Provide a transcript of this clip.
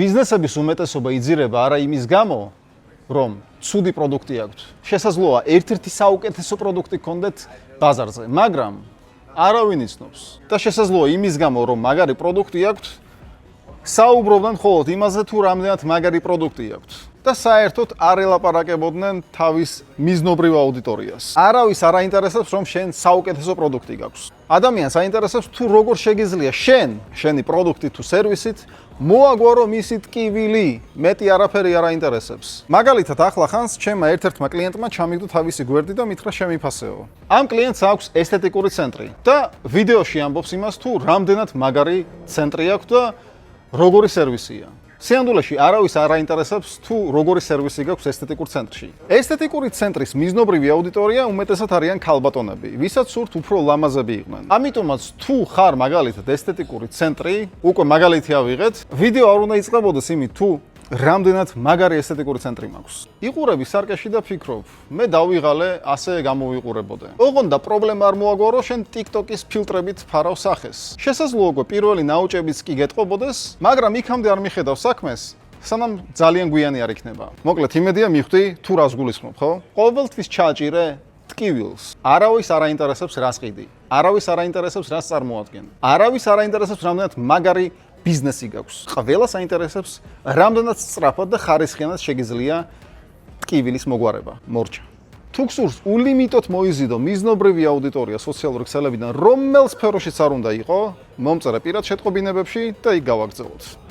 ბიზნესების უმეტესობა იძირება არა იმის გამო, რომ ცუდი პროდუქტი აქვთ. შესაძლოა ერთ-ერთი საუკეთესო პროდუქტი გქონდეთ ბაზარზე, მაგრამ არავინ იცნობს. და შესაძლოა იმის გამო, რომ მაგარი პროდუქტი აქვთ, საუბრობდნენ მხოლოდ იმაზე, თუ რამდენად მაგარი პროდუქტი აქვთ. და საერთოდ არ ელაპარაკებოდნენ თავის მიზნობრივ აუდიტორიას. არავის არ აინტერესებს, რომ შენ საუკეთესო პროდუქტი გაქვს. ადამიანს აინტერესებს, თუ როგორ შეგიძლია შენი პროდუქტი თუ სერვისით მოაგვარო მისი ტკივილი, მეტი არაფერი არ აინტერესებს. მაგალითად, ახლა ხანს ჩემმა ერთ-ერთმა კლიენტმა ჩამიგდო თავისი გვერდი და მითხრა შემიფასეო. ამ კლიენტს აქვს ესთეტიკური ცენტრი და ვიდეოში ამბობს იმას, თუ რამდენად მაგარი ცენტრი აქვს და როგორი სერვისია. სიამდვილეში არავის არ აინტერესებს, თუ როგორი სერვისი გაქვს ესთეტიკურ ცენტრში. ესთეტიკური ცენტრის მიზნობრივი აუდიტორია უმეტესად არიან ქალბატონები, ვისაც სურთ უფრო ლამაზები იყვნენ. ამიტომაც თუ ხარ მაგალითად ესთეტიკური ცენტრი, უკვე მაგალითი ავიღეთ, ვიდეო არ უნდა იწყებოდეს იმით, თუ რამდენად მაგარი ესთეტიკური ცენტრი მაქვს. იყურები სარკეში და ფიქრობ, მე დავიღალე, ასე გამოვიყურებოდე. ოღონდ და პრობლემა არ მოაგვარო, შენ TikTok-ის ფილტრებით ფარავ სახეს. შესაძლოა უკვე პირველი ნაუჭებიც კი გეტყობოდეს, მაგრამ იქამდე არ მიხედავ საქმეს, სანამ ძალიან გვიანი არ იქნება. მოკლედ, იმედია მიხვდი თუ რას გულისხმობ, ხო? ყოველთვის ჩააჭირე ტკივილს. არავის არ აინტერესებს რას ყიდი. არავის არ აინტერესებს რას წარმოადგენ. არავის არ აინტერესებს რამდენად მაგარი ბიზნესი გაქვს. ყველას აინტერესებს რამდენად სწრაფად და ხარისხიანად შეგიძლია ტკივილის მოგვარება. მორჩა. თუ გსურს ულიმიტოდ მოიზიდო მიზნობრივი აუდიტორია სოციალური ქსელებიდან, რომელ სფეროშიც არ უნდა იყო, მომწერე პირად შეტყობინებებში და იქ გავაგრძელოთ.